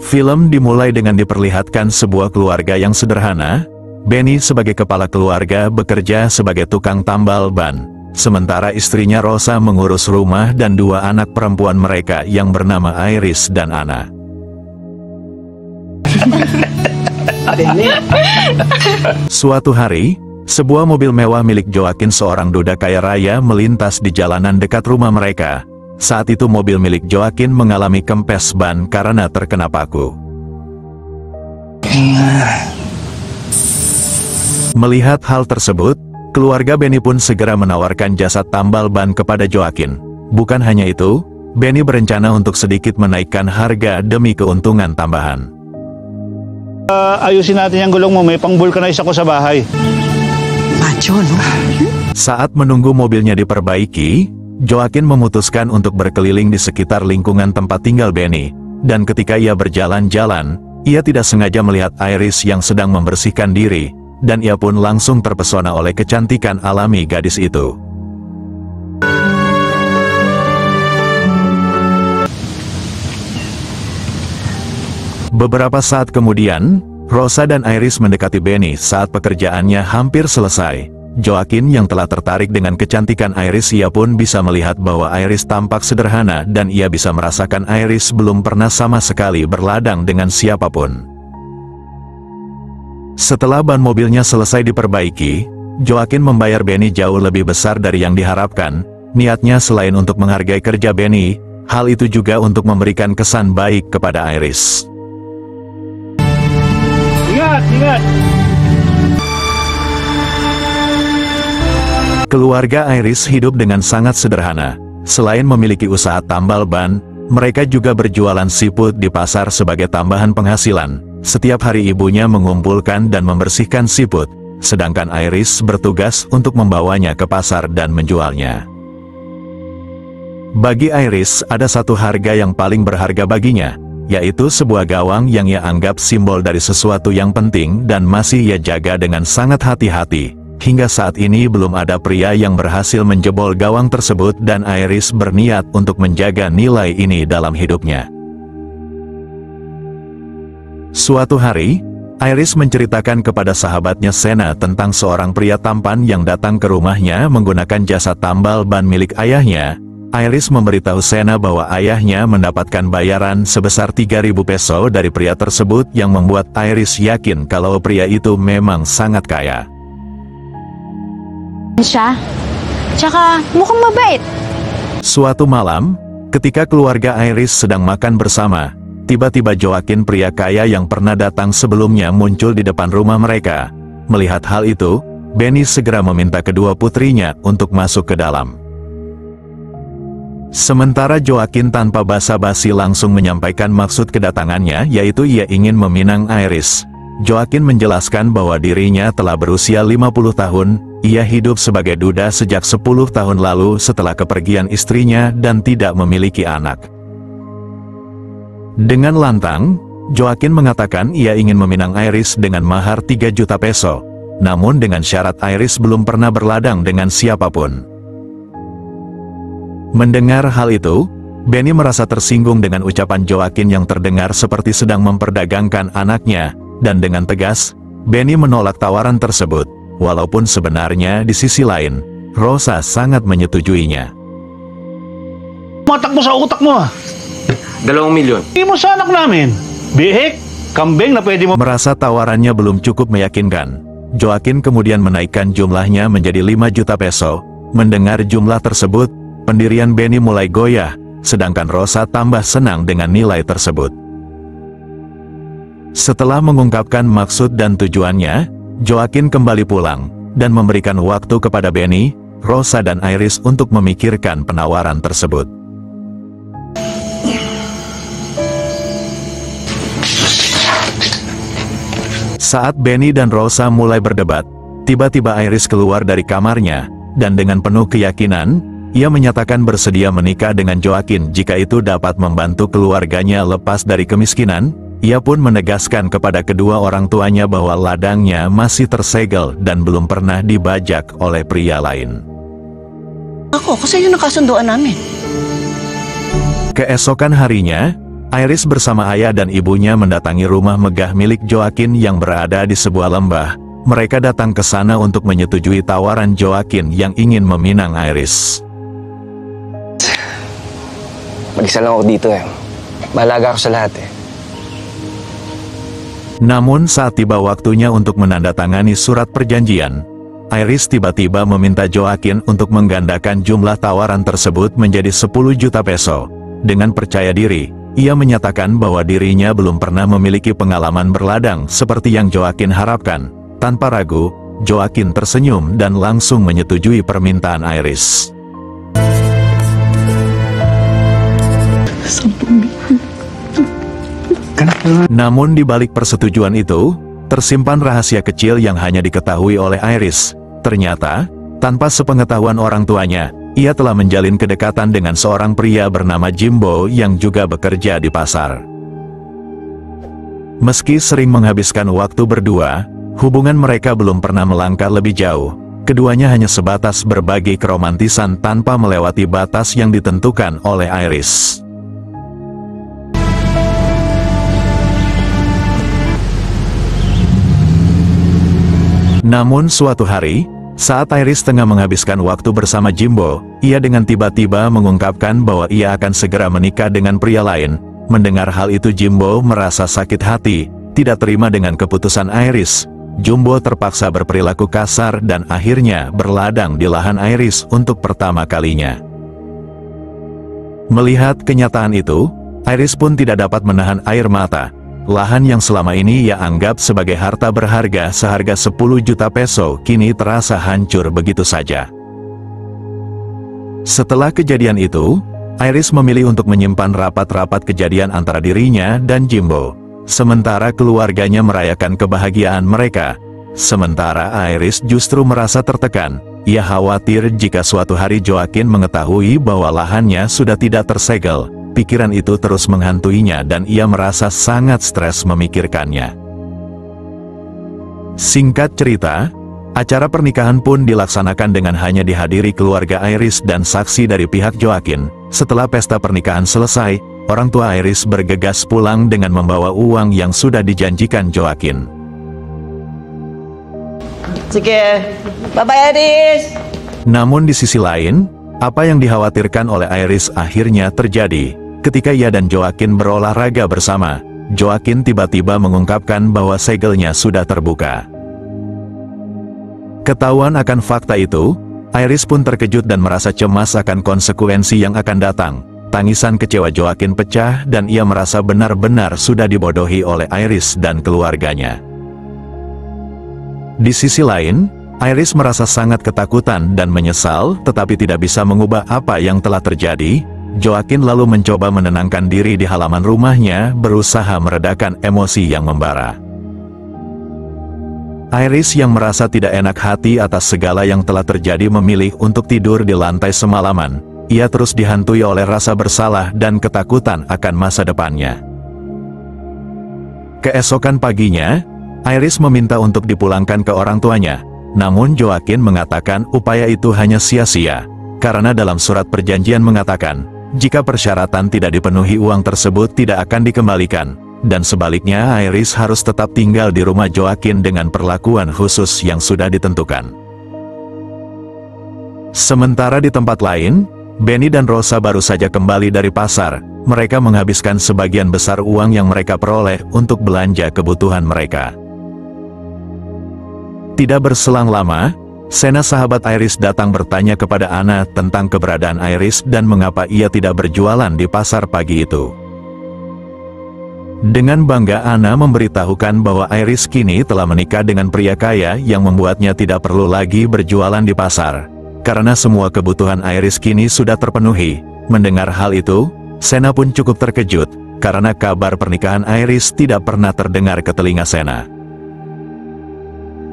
Film dimulai dengan diperlihatkan sebuah keluarga yang sederhana. Benny sebagai kepala keluarga bekerja sebagai tukang tambal ban, sementara istrinya Rosa mengurus rumah dan dua anak perempuan mereka yang bernama Iris dan Anna. Suatu hari, sebuah mobil mewah milik Joaquin, seorang duda kaya raya, melintas di jalanan dekat rumah mereka. Saat itu mobil milik Joaquin mengalami kempes ban karena terkena paku. Melihat hal tersebut, keluarga Benny pun segera menawarkan jasa tambal ban kepada Joaquin. Bukan hanya itu, Benny berencana untuk sedikit menaikkan harga demi keuntungan tambahan. Ayusin natin yung gulong mo, may pang-vulcanize ako sa bahay. Macho, no? Saat menunggu mobilnya diperbaiki, Joaquin memutuskan untuk berkeliling di sekitar lingkungan tempat tinggal Benny. Dan ketika ia berjalan-jalan, ia tidak sengaja melihat Iris yang sedang membersihkan diri, dan ia pun langsung terpesona oleh kecantikan alami gadis itu. Beberapa saat kemudian, Rosa dan Iris mendekati Benny saat pekerjaannya hampir selesai. Joaquin yang telah tertarik dengan kecantikan Iris, ia pun bisa melihat bahwa Iris tampak sederhana dan ia bisa merasakan Iris belum pernah sama sekali berladang dengan siapapun. Setelah ban mobilnya selesai diperbaiki, Joaquin membayar Benny jauh lebih besar dari yang diharapkan. Niatnya selain untuk menghargai kerja Benny, hal itu juga untuk memberikan kesan baik kepada Iris. Ingat, ingat! Keluarga Iris hidup dengan sangat sederhana. Selain memiliki usaha tambal ban, mereka juga berjualan siput di pasar sebagai tambahan penghasilan. Setiap hari ibunya mengumpulkan dan membersihkan siput, sedangkan Iris bertugas untuk membawanya ke pasar dan menjualnya. Bagi Iris, ada satu harga yang paling berharga baginya, yaitu sebuah gawang yang ia anggap simbol dari sesuatu yang penting dan masih ia jaga dengan sangat hati-hati. Hingga saat ini belum ada pria yang berhasil menjebol gawang tersebut dan Iris berniat untuk menjaga nilai ini dalam hidupnya. Suatu hari, Iris menceritakan kepada sahabatnya Sena tentang seorang pria tampan yang datang ke rumahnya menggunakan jasa tambal ban milik ayahnya. Iris memberitahu Sena bahwa ayahnya mendapatkan bayaran sebesar 3.000 peso dari pria tersebut yang membuat Iris yakin kalau pria itu memang sangat kaya. Siya, tsaka mukhang mabait. Suatu malam, ketika keluarga Iris sedang makan bersama, tiba-tiba Joaquin, pria kaya yang pernah datang sebelumnya, muncul di depan rumah mereka. Melihat hal itu, Benny segera meminta kedua putrinya untuk masuk ke dalam. Sementara Joaquin tanpa basa-basi langsung menyampaikan maksud kedatangannya, yaitu ia ingin meminang Iris. Joaquin menjelaskan bahwa dirinya telah berusia 50 tahun, ia hidup sebagai duda sejak 10 tahun lalu setelah kepergian istrinya dan tidak memiliki anak. Dengan lantang, Joaquin mengatakan ia ingin meminang Iris dengan mahar 3 juta peso, namun dengan syarat Iris belum pernah berladang dengan siapapun. Mendengar hal itu, Benny merasa tersinggung dengan ucapan Joaquin yang terdengar seperti sedang memperdagangkan anaknya, dan dengan tegas, Benny menolak tawaran tersebut, walaupun sebenarnya di sisi lain, Rosa sangat menyetujuinya. Matak mo sa utak mo, 2 milyon. Hindi mo sa anak namin. Bihik, kambing na pwede mo. Merasa tawarannya belum cukup meyakinkan, Joaquin kemudian menaikkan jumlahnya menjadi 5 juta peso. Mendengar jumlah tersebut, pendirian Benny mulai goyah, sedangkan Rosa tambah senang dengan nilai tersebut. Setelah mengungkapkan maksud dan tujuannya, Joaquin kembali pulang, dan memberikan waktu kepada Benny, Rosa dan Iris untuk memikirkan penawaran tersebut. Saat Benny dan Rosa mulai berdebat, tiba-tiba Iris keluar dari kamarnya, dan dengan penuh keyakinan, ia menyatakan bersedia menikah dengan Joaquin jika itu dapat membantu keluarganya lepas dari kemiskinan. Ia pun menegaskan kepada kedua orang tuanya bahwa ladangnya masih tersegel dan belum pernah dibajak oleh pria lain. Ako, kasi yun ang kasunduan namin. Keesokan harinya, Iris bersama ayah dan ibunya mendatangi rumah megah milik Joaquin yang berada di sebuah lembah. Mereka datang ke sana untuk menyetujui tawaran Joaquin yang ingin meminang Iris. Mag-isa lang ako dito eh. Mahalaga ako sa lahat eh. Namun saat tiba waktunya untuk menandatangani surat perjanjian, Iris tiba-tiba meminta Joaquin untuk menggandakan jumlah tawaran tersebut menjadi 10 juta peso. Dengan percaya diri, ia menyatakan bahwa dirinya belum pernah memiliki pengalaman berladang seperti yang Joaquin harapkan. Tanpa ragu, Joaquin tersenyum dan langsung menyetujui permintaan Iris. Namun di balik persetujuan itu, tersimpan rahasia kecil yang hanya diketahui oleh Iris. Ternyata, tanpa sepengetahuan orang tuanya, ia telah menjalin kedekatan dengan seorang pria bernama Jimbo yang juga bekerja di pasar. Meski sering menghabiskan waktu berdua, hubungan mereka belum pernah melangkah lebih jauh. Keduanya hanya sebatas berbagi keromantisan tanpa melewati batas yang ditentukan oleh Iris. Namun suatu hari, saat Iris tengah menghabiskan waktu bersama Jimbo, ia dengan tiba-tiba mengungkapkan bahwa ia akan segera menikah dengan pria lain. Mendengar hal itu Jimbo merasa sakit hati, tidak terima dengan keputusan Iris. Jimbo terpaksa berperilaku kasar dan akhirnya berladang di lahan Iris untuk pertama kalinya. Melihat kenyataan itu, Iris pun tidak dapat menahan air mata. Lahan yang selama ini ia anggap sebagai harta berharga seharga 10 juta peso kini terasa hancur begitu saja. Setelah kejadian itu, Iris memilih untuk menyimpan rapat-rapat kejadian antara dirinya dan Jimbo. Sementara keluarganya merayakan kebahagiaan mereka. Sementara Iris justru merasa tertekan. Ia khawatir jika suatu hari Joaquin mengetahui bahwa lahannya sudah tidak tersegel. Pikiran itu terus menghantuinya dan ia merasa sangat stres memikirkannya. Singkat cerita, acara pernikahan pun dilaksanakan dengan hanya dihadiri keluarga Iris dan saksi dari pihak Joaquin. Setelah pesta pernikahan selesai, orang tua Iris bergegas pulang dengan membawa uang yang sudah dijanjikan Joaquin. Sige, bye-bye Iris. Namun di sisi lain, apa yang dikhawatirkan oleh Iris akhirnya terjadi. Ketika ia dan Joaquin berolahraga bersama, Joaquin tiba-tiba mengungkapkan bahwa segelnya sudah terbuka. Ketahuan akan fakta itu, Iris pun terkejut dan merasa cemas akan konsekuensi yang akan datang. Tangisan kecewa Joaquin pecah dan ia merasa benar-benar sudah dibodohi oleh Iris dan keluarganya. Di sisi lain, Iris merasa sangat ketakutan dan menyesal tetapi tidak bisa mengubah apa yang telah terjadi. Joaquin lalu mencoba menenangkan diri di halaman rumahnya, berusaha meredakan emosi yang membara. Iris yang merasa tidak enak hati atas segala yang telah terjadi memilih untuk tidur di lantai semalaman. Ia terus dihantui oleh rasa bersalah dan ketakutan akan masa depannya. Keesokan paginya, Iris meminta untuk dipulangkan ke orang tuanya. Namun Joaquin mengatakan upaya itu hanya sia-sia, karena dalam surat perjanjian mengatakan, jika persyaratan tidak dipenuhi uang tersebut tidak akan dikembalikan, dan sebaliknya Iris harus tetap tinggal di rumah Joaquin dengan perlakuan khusus yang sudah ditentukan. Sementara di tempat lain, Benny dan Rosa baru saja kembali dari pasar. Mereka menghabiskan sebagian besar uang yang mereka peroleh untuk belanja kebutuhan mereka. Tidak berselang lama, Sena sahabat Iris datang bertanya kepada Ana tentang keberadaan Iris dan mengapa ia tidak berjualan di pasar pagi itu. Dengan bangga Ana memberitahukan bahwa Iris kini telah menikah dengan pria kaya yang membuatnya tidak perlu lagi berjualan di pasar. Karena semua kebutuhan Iris kini sudah terpenuhi. Mendengar hal itu, Sena pun cukup terkejut, karena kabar pernikahan Iris tidak pernah terdengar ke telinga Sena.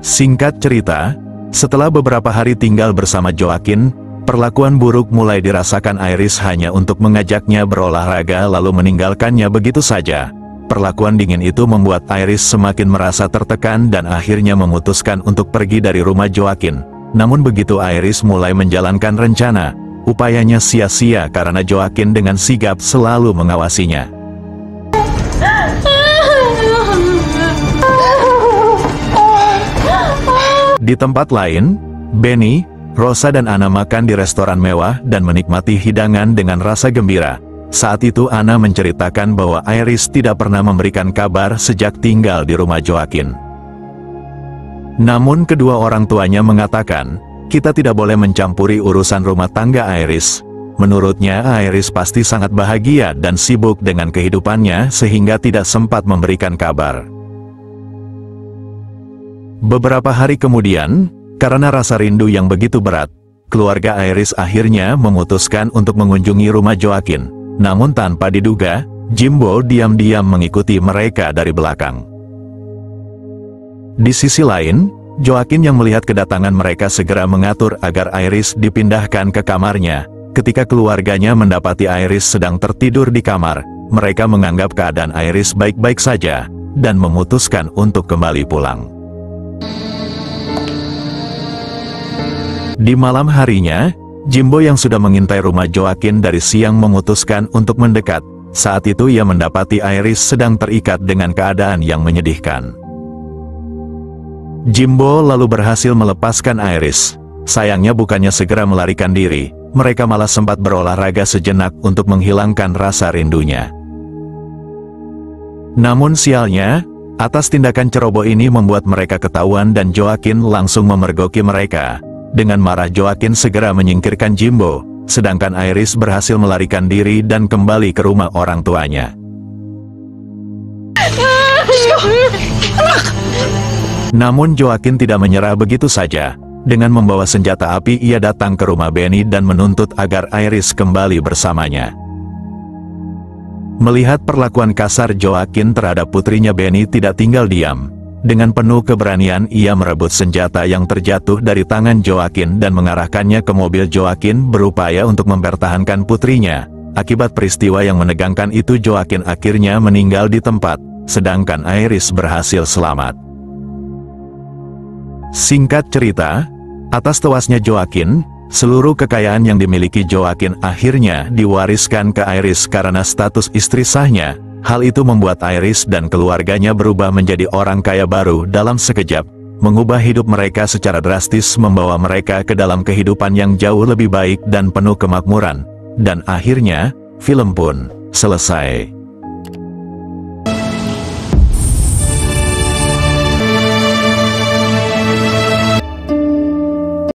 Singkat cerita, setelah beberapa hari tinggal bersama Joaquin, perlakuan buruk mulai dirasakan Iris hanya untuk mengajaknya berolahraga lalu meninggalkannya begitu saja. Perlakuan dingin itu membuat Iris semakin merasa tertekan dan akhirnya memutuskan untuk pergi dari rumah Joaquin. Namun begitu Iris mulai menjalankan rencana, upayanya sia-sia karena Joaquin dengan sigap selalu mengawasinya. Di tempat lain, Benny, Rosa dan Anna makan di restoran mewah dan menikmati hidangan dengan rasa gembira. Saat itu Anna menceritakan bahwa Iris tidak pernah memberikan kabar sejak tinggal di rumah Joaquin. Namun kedua orang tuanya mengatakan, kita tidak boleh mencampuri urusan rumah tangga Iris. Menurutnya Iris pasti sangat bahagia dan sibuk dengan kehidupannya sehingga tidak sempat memberikan kabar. Beberapa hari kemudian, karena rasa rindu yang begitu berat, keluarga Iris akhirnya memutuskan untuk mengunjungi rumah Joaquin. Namun tanpa diduga, Jimbo diam-diam mengikuti mereka dari belakang. Di sisi lain, Joaquin yang melihat kedatangan mereka segera mengatur agar Iris dipindahkan ke kamarnya. Ketika keluarganya mendapati Iris sedang tertidur di kamar, mereka menganggap keadaan Iris baik-baik saja, dan memutuskan untuk kembali pulang. Di malam harinya, Jimbo yang sudah mengintai rumah Joaquin dari siang memutuskan untuk mendekat. Saat itu ia mendapati Iris sedang terikat dengan keadaan yang menyedihkan. Jimbo lalu berhasil melepaskan Iris. Sayangnya bukannya segera melarikan diri, mereka malah sempat berolahraga sejenak untuk menghilangkan rasa rindunya. Namun sialnya, atas tindakan ceroboh ini membuat mereka ketahuan dan Joaquin langsung memergoki mereka. Dengan marah Joaquin segera menyingkirkan Jimbo, sedangkan Iris berhasil melarikan diri dan kembali ke rumah orang tuanya. Namun Joaquin tidak menyerah begitu saja. Dengan membawa senjata api ia datang ke rumah Benny dan menuntut agar Iris kembali bersamanya. Melihat perlakuan kasar Joaquin terhadap putrinya Benny tidak tinggal diam. Dengan penuh keberanian ia merebut senjata yang terjatuh dari tangan Joaquin dan mengarahkannya ke mobil Joaquin berupaya untuk mempertahankan putrinya. Akibat peristiwa yang menegangkan itu Joaquin akhirnya meninggal di tempat, sedangkan Iris berhasil selamat. Singkat cerita, atas tewasnya Joaquin, seluruh kekayaan yang dimiliki Joaquin akhirnya diwariskan ke Iris karena status istri sahnya. Hal itu membuat Iris dan keluarganya berubah menjadi orang kaya baru dalam sekejap, mengubah hidup mereka secara drastis, membawa mereka ke dalam kehidupan yang jauh lebih baik dan penuh kemakmuran. Dan akhirnya, film pun selesai.